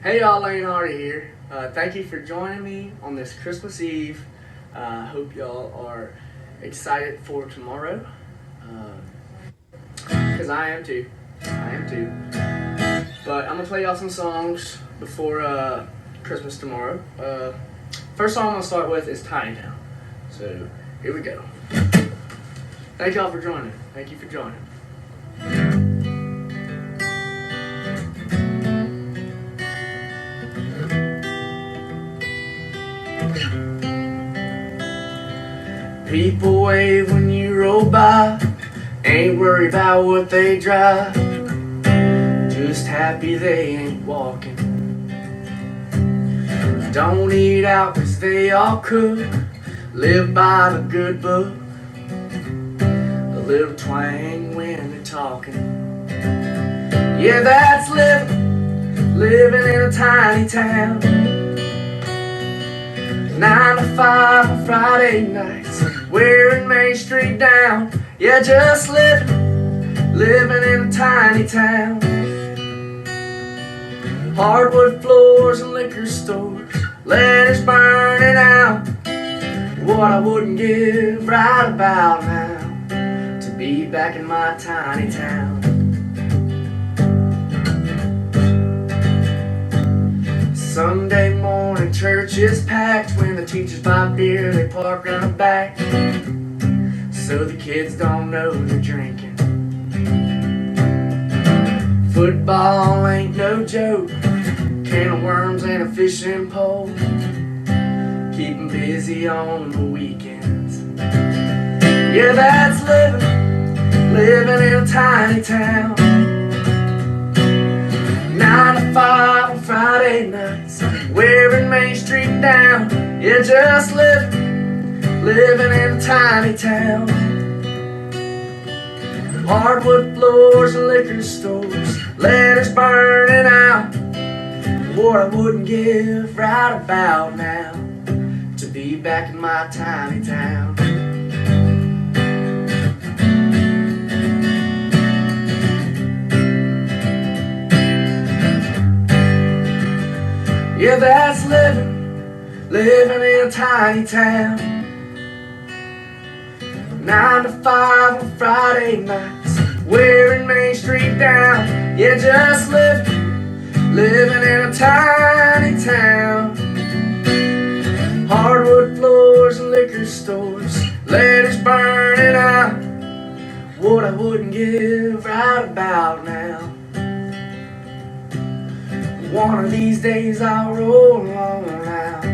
Hey y'all, Laine here. Thank you for joining me on this Christmas Eve. Hope y'all are excited for tomorrow. Because I am too. I am too. But I'm going to play y'all some songs before Christmas tomorrow. First song I'm going to start with is Tiny Town. So here we go. Thank y'all for joining. Thank you for joining. People wave when you roll by, ain't worried about what they drive, just happy they ain't walking. Don't eat out cause they all cook, live by the good book, a little twang when they're talking. Yeah, that's living in a tiny town. 9 to 5 on Friday nights, wearing Main Street down. Yeah, just living in a tiny town. Hardwood floors and liquor stores, letters burning out. What I wouldn't give right about now to be back in my tiny town. Sunday morning church is packed. When the teachers buy beer, they park around the back, so the kids don't know they're drinking. Football ain't no joke, can of worms and a fishing pole, keep 'em busy on the weekends. Yeah, that's living in a tiny town. 9 to 5 on Friday nights, wearing Main Street down. Yeah, just living in a tiny town. Hardwood floors and liquor stores, letters burning out. What I wouldn't give right about now to be back in my tiny town. Yeah, that's living in a tiny town. 9 to 5 on Friday nights, wearing Main Street down. Yeah, just living in a tiny town. Hardwood floors and liquor stores, letters burning out. What I wouldn't give right about now. One of these days I'll roll on out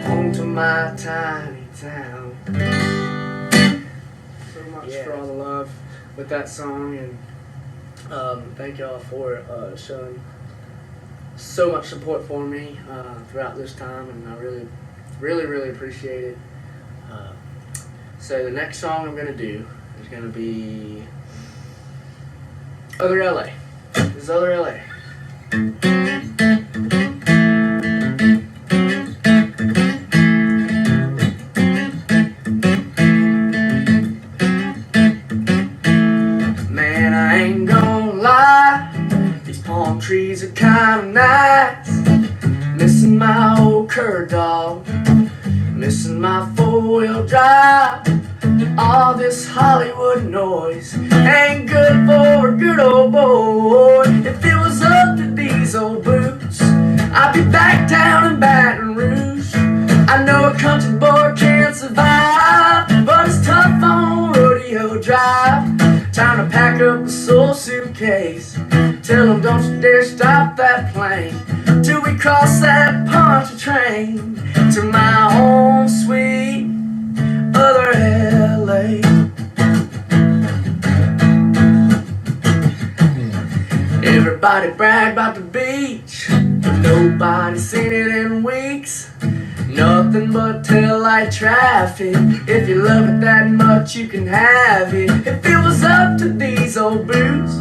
home to my tiny town. So much for all the love with that song, and thank y'all for showing so much support for me throughout this time, and I really appreciate it. So the next song I'm gonna do is gonna be Other LA. This is Other LA. Man, I ain't gonna lie, these palm trees are kinda nice. Missing my old curd dog, missing my 4-wheel drive. All this Hollywood noise ain't good for a good old boy. If it was up to these old boots, I'd be back down in Baton Rouge. I know a country boy can't survive, but it's tough on Rodeo Drive. Time to pack up a soul suitcase, tell them don't you dare stop that plane till we cross that Poncha train to my home sweet Other LA. Everybody brag about the beach, but nobody's seen it in weeks. Nothing but taillight traffic. If you love it that much, you can have it. If it was up to these old boots.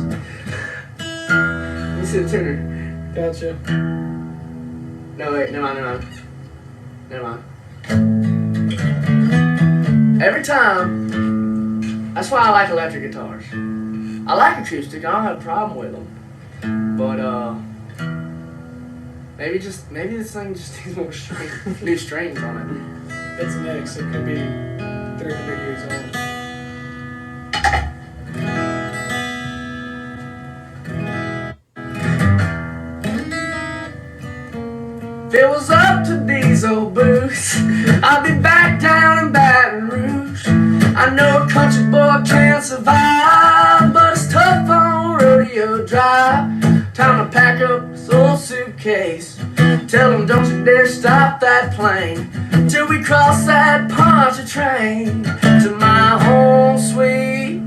You said tenor. Gotcha. No, wait, never mind. Every time, that's why I like electric guitars. I like acoustic, I don't have a problem with them. But Maybe this thing just needs more new strings on it. It's mixed. It could be 300 years old. If it was up to these old boots, I'd be back down in Baton Rouge. I know a country boy can't survive, but it's tough on Rodeo Drive. Time to pack up this old suitcase. Tell them don't you dare stop that plane till we cross that Pontchartrain to my home sweet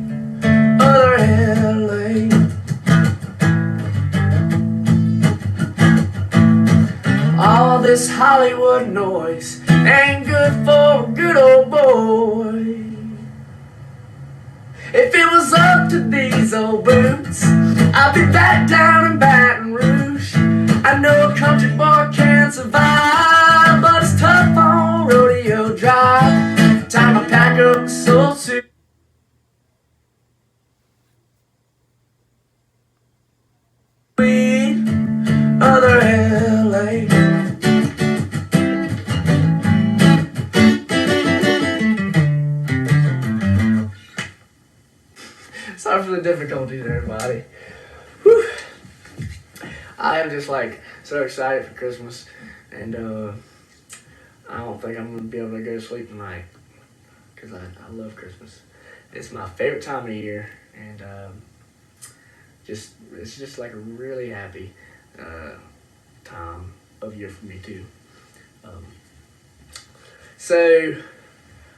other LA. All this Hollywood noise ain't good for a good old boy. If it was up to these old boots, I'd be back down in Baton Rouge. I know a country boy can't survive, but it's tough on Rodeo Drive. Time to pack up a soul suit. Other LA. Sorry for the difficulties, everybody. Whew. I am just like so excited for Christmas, and I don't think I'm gonna be able to go to sleep tonight because I love Christmas. It's my favorite time of the year, and it's just like a really happy time of year for me too. So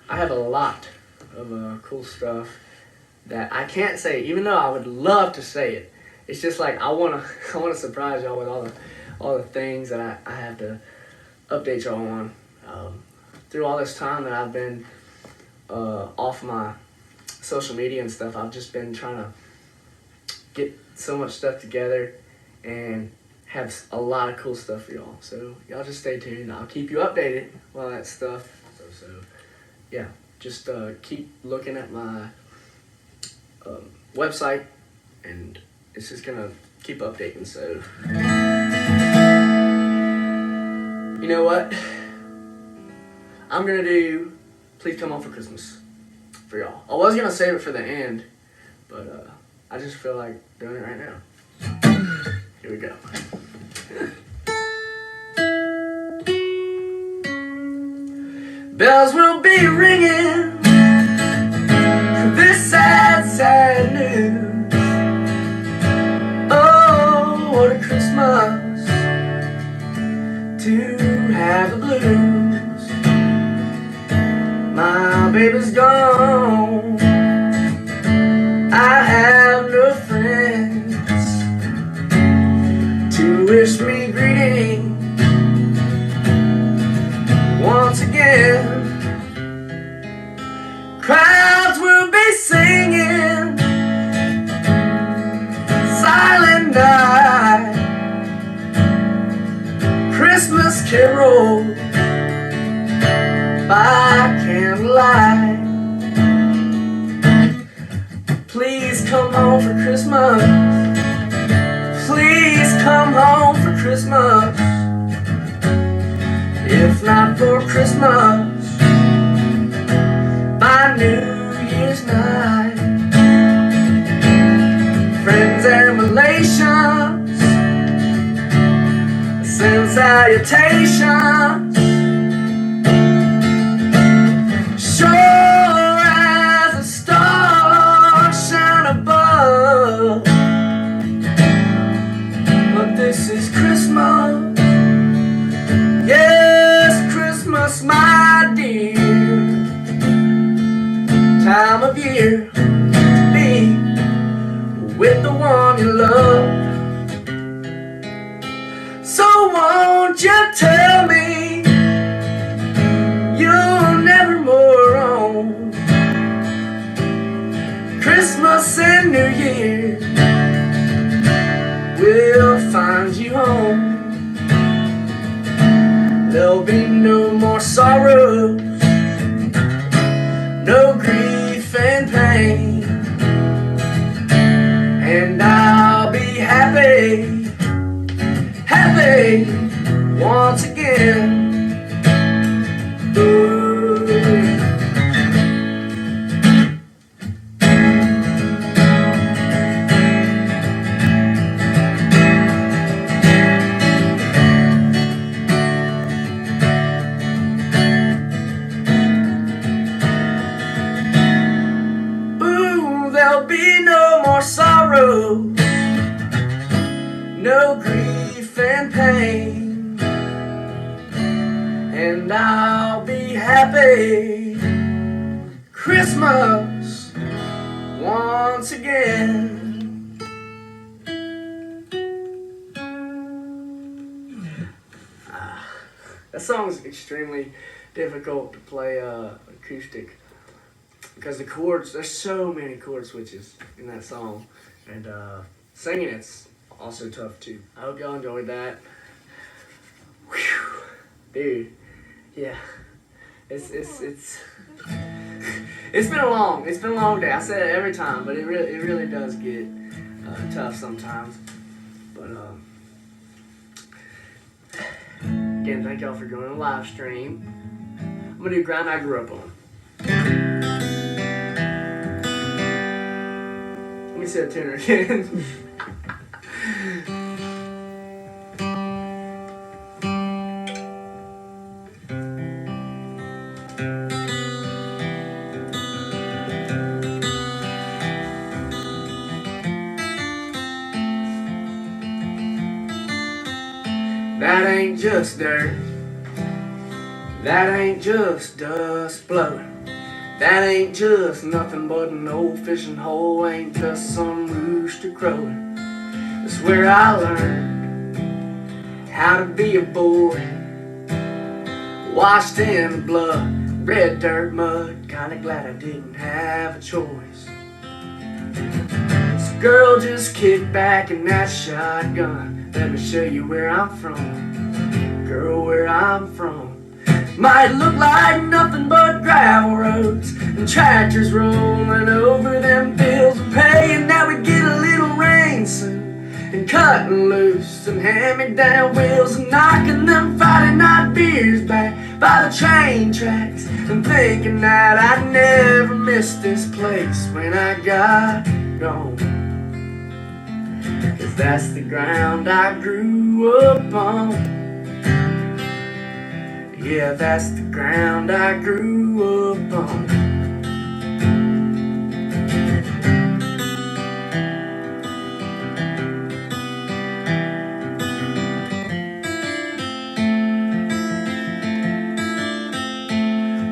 I have a lot of cool stuff that I can't say, even though I would love to say it. It's just like I wanna surprise y'all with all the things that I have to update y'all on. Through all this time that I've been off my social media and stuff, I've just been trying to get so much stuff together and have a lot of cool stuff for y'all. So y'all just stay tuned. I'll keep you updated with all that stuff. So yeah, just keep looking at my website, and it's just gonna keep updating. So you know what I'm gonna do? Please Come Home for Christmas for y'all. I was gonna save it for the end, but I just feel like doing it right now. Here we go. Bells will be ringing this sad, sad news. Oh, what a Christmas to have the blues. My baby's gone, I have no friends to wish me greeting once again. Crowds will be singing Silent Night, Christmas carol by candlelight. Please come home for Christmas. Please come home for Christmas. If not for Christmas, by New Year's night. Friends and relations send salutations. Sure as a star shine above, but this is Christmas. Yes, Christmas, my dear. Time of year to be with the one you love. So won't you tell me you'll never more roam? Christmas and New Year will find you home. There'll be no more sorrows, no grief and pain, and I'll be happy, happy once again. Ooh. Ooh, there'll be no more sorrow, no grief and pain, and I'll be happy Christmas once again. That song's extremely difficult to play acoustic because the chords, there's so many chord switches in that song, and singing it's also tough too. I hope y'all enjoyed that. Whew. Dude, yeah, it's been a long day. I say it every time, but it really does get tough sometimes. But again, thank y'all for joining the live stream. I'm gonna do Ground I Grew Up On. Let me say a tuner again. That ain't just dirt, that ain't just dust blowing, that ain't just nothing but an old fishing hole, ain't just some rooster crowing. It's where I learned how to be a boy, washed in the blood, red dirt mud, kinda glad I didn't have a choice. So girl, just kick back in that shotgun, let me show you where I'm from. Girl, where I'm from might look like nothing but gravel roads and tractors rolling over them fields of hay, and now we get a little rain soon and cutting loose and hand-me-down wheels and knocking them Friday night beers back by the train tracks and thinking that I'd never miss this place when I got gone. 'Cause that's the ground I grew up on. Yeah, that's the ground I grew up on.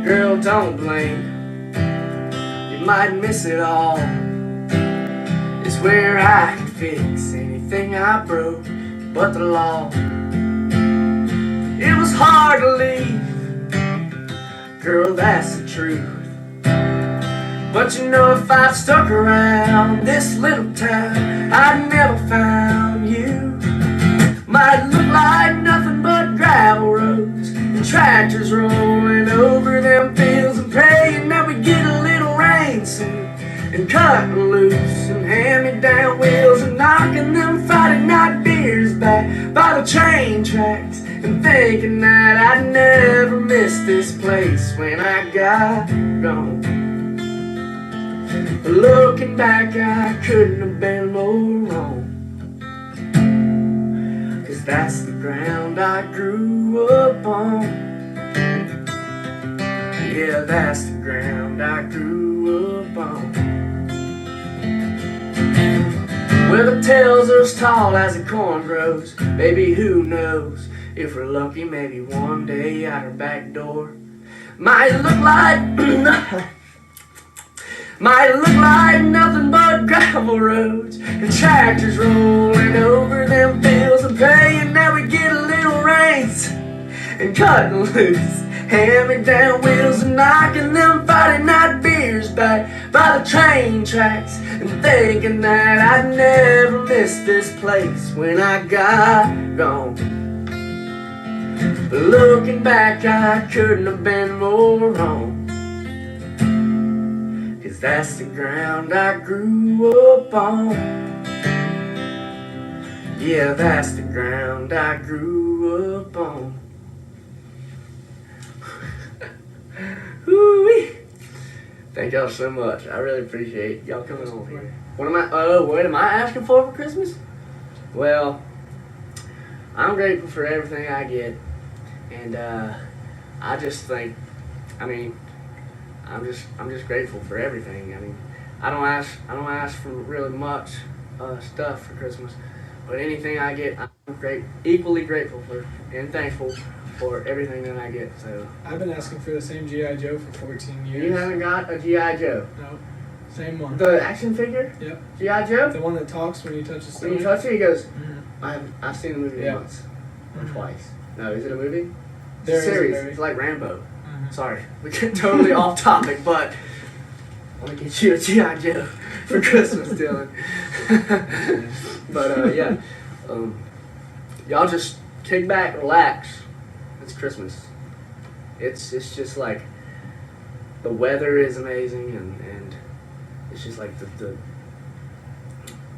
Girl, don't blink, you might miss it all. It's where I can fix anything I broke but the law. It was hard to leave, girl, that's the truth. But you know, if I'd stuck around this little town, I'd never found you. Might look like nothing but gravel roads and tractors rolling over them fields and praying that we get a little rain soon and cutting loose and hand-me-down wheels and knocking them Friday night beers back by the train tracks and thinking that I'd never miss this place when I got gone. But looking back, I couldn't have been more wrong. 'Cause that's the ground I grew up on. Yeah, that's the ground I grew up on. Where the tales are as tall as the corn grows. Baby, who knows? If we're lucky, maybe one day out our back door might look like nothing but gravel roads and tractors rolling over them fields and praying that we get a little rains and cutting loose hand-me-down wheels and knocking them Friday night beers back by the train tracks and thinking that I'd never miss this place when I got gone. But looking back, I couldn't have been more wrong. 'Cause that's the ground I grew up on. Yeah, that's the ground I grew up on. Woo-wee. Thank y'all so much. I really appreciate y'all coming on here. What am I asking for Christmas? Well, I'm grateful for everything I get, and I just think, I mean, I'm just grateful for everything. I mean, I don't ask for really much stuff for Christmas, but anything I get, I'm equally grateful for and thankful for everything that I get. So I've been asking for the same G.I. Joe for 14 years. you haven't got a G.I. Joe? No, same one. The action figure? Yep. G.I. Joe? The one that talks when you touch his When you stomach. touch it, he goes. Mhm. I've seen the movie Yeah. once or twice. No, is it a movie? There It's a is a series. movie. It's like Rambo. Mhm. Sorry, we get totally off topic, but I want to get you a G.I. Joe for Christmas, Dylan. But yeah, y'all just kick back, relax. It's Christmas. It's just like the weather is amazing, and it's just like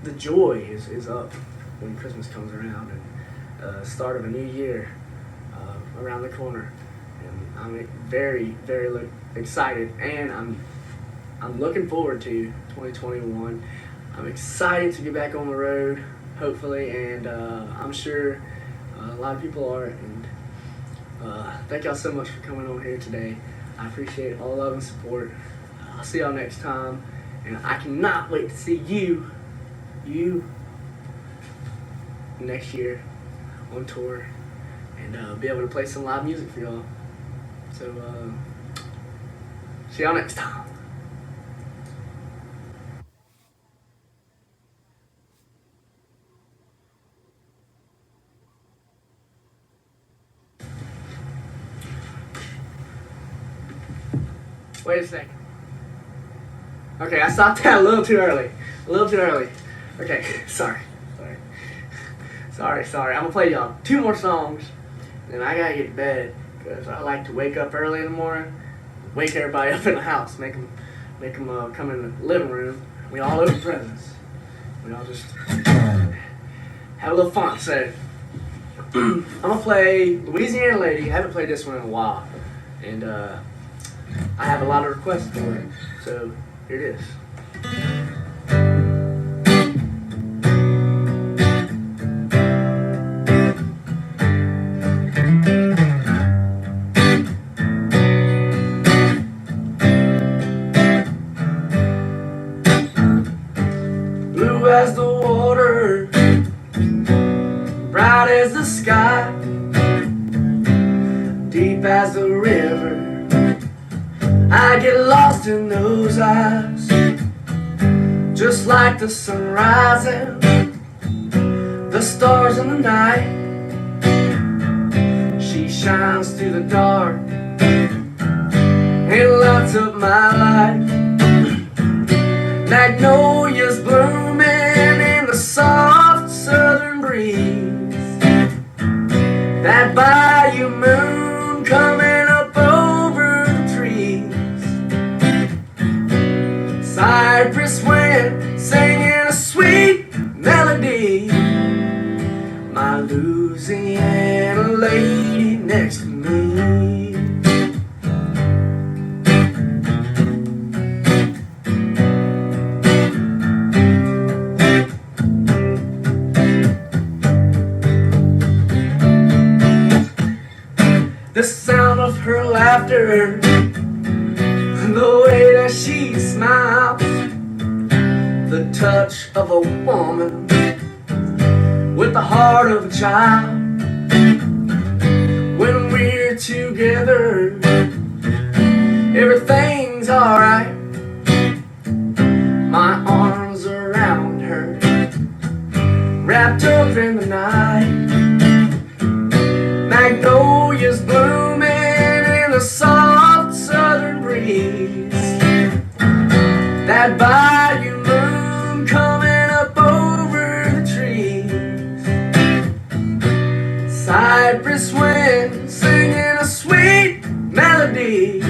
the joy is up when Christmas comes around, and start of a new year around the corner. And I'm very, very excited, and I'm looking forward to 2021. I'm excited to get back on the road, hopefully, and I'm sure a lot of people are. And thank y'all so much for coming on here today. I appreciate all love and support. I'll see y'all next time, and I cannot wait to see you next year on tour, and be able to play some live music for y'all. So see y'all next time. Wait a second. Okay, I stopped that a little too early. Okay, sorry. I'm gonna play y'all 2 more songs, and then I gotta get to bed, because I like to wake up early in the morning, wake everybody up in the house, make them come in the living room. We all open presents. We all just have a little fun. So I'm gonna play Louisiana Lady. I haven't played this one in a while, and I have a lot of requests for it. So here it is. Blue as the water, bright as the sky, deep as the river, I get lost in those eyes. Just like the sun rising, the stars in the night, she shines through the dark and lights up my life. Magnolias blooming in the soft southern breeze, that bayou moon coming up over the trees, cypress wind singing a sweet melody, my Louisiana lady next to me. The sound of her laughter, the way that she smiles, the touch of a woman with the heart of a child. When we're together, everything's alright. My arms around her, wrapped up in the night. Magnolias blooming in the soft southern breeze, that bayou moon coming up over the trees, cypress wind singing a sweet melody,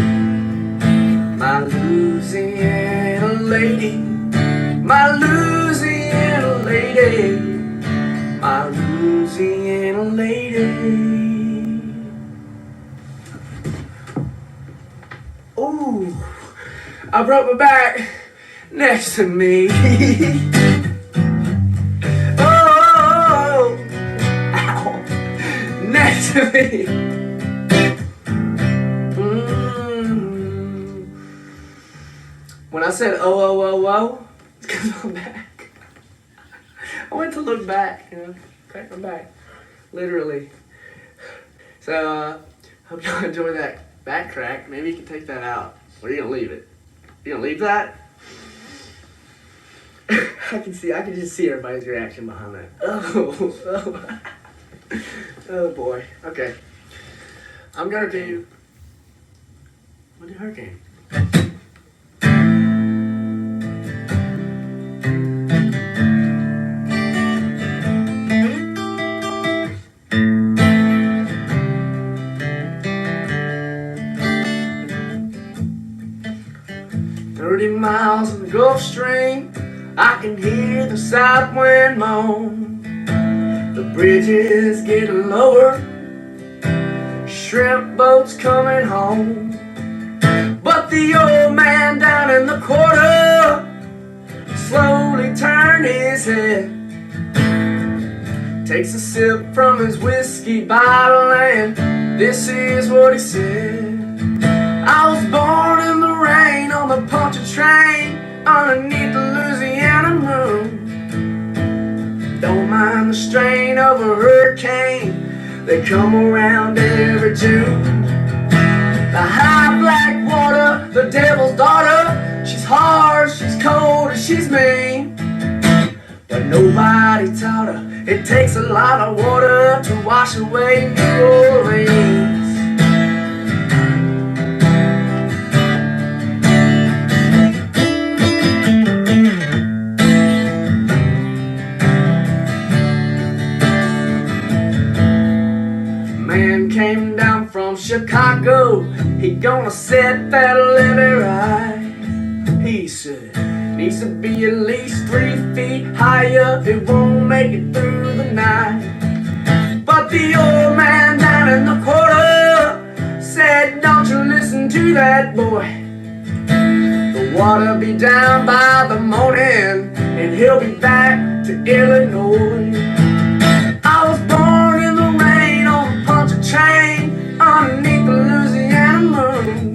my Louisiana lady, my Louisiana lady, my Ooh, I broke my back next to me. Oh, ow, next to me. When I said oh, it's because I'm back. I went to look back, crack my back, literally. So, hope y'all enjoy that back crack. Maybe you can take that out. Or are you gonna leave it? You gonna leave that? I can just see everybody's reaction behind that. Oh boy. Okay. I'm gonna do hurricane. 30 miles in the Gulf Stream, I can hear the south wind moan. The bridge is getting lower, shrimp boats coming home. But the old man down in the quarter slowly turned his head, takes a sip from his whiskey bottle, and this is what he said. I was born in the rain on the punctured train underneath the Louisiana moon. Don't mind the strain of a hurricane, they come around every June. The high black water, the devil's daughter, she's hard, she's cold, and she's mean. But nobody taught her it takes a lot of water to wash away New Orleans. Man came down from Chicago, he gonna set that levee right. He said, needs to be at least 3 feet higher, it won't make it through the night. But the old man down in the quarter said, don't you listen to that boy. The water be down by the morning, and he'll be back to Illinois. I was born in the rain on a punctured train underneath the Louisiana moon.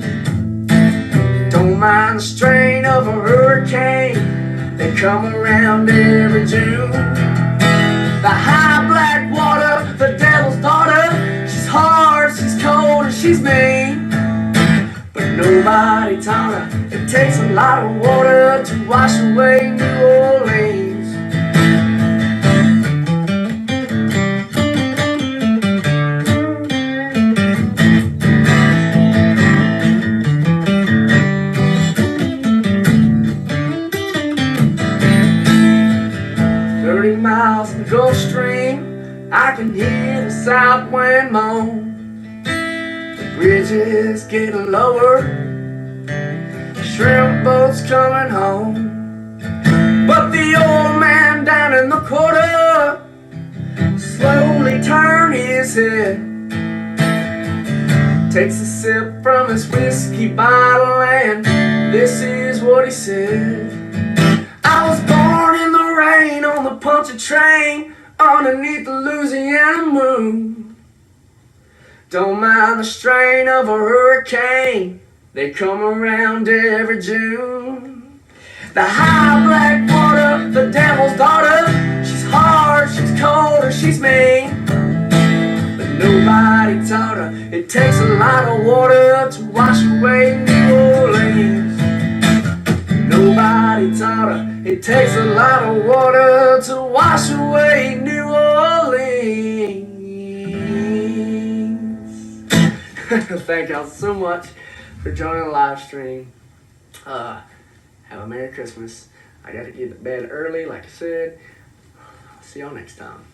Don't mind the strain of a hurricane, they come around every June. The high black water, the devil's daughter, she's hard, she's cold, and she's mean. But nobody taught her it takes a lot of water to wash away New Orleans. 30 miles in the Gulf Stream, I can hear the south wind moan. The bridge is getting lower, shrimp boats coming home. But the old man down in the quarter slowly turned his head, takes a sip from his whiskey bottle, and this is what he said. I was born in the rain on the punctured train underneath the Louisiana moon. Don't mind the strain of a hurricane, they come around every June. The high black water, the devil's daughter, she's hard, she's cold, and she's mean. But nobody taught her it takes a lot of water to wash away New Orleans. Nobody taught her it takes a lot of water to wash away New Orleans. Thank y'all so much for joining the live stream. Have a Merry Christmas. I gotta get to bed early, like I said. See y'all next time.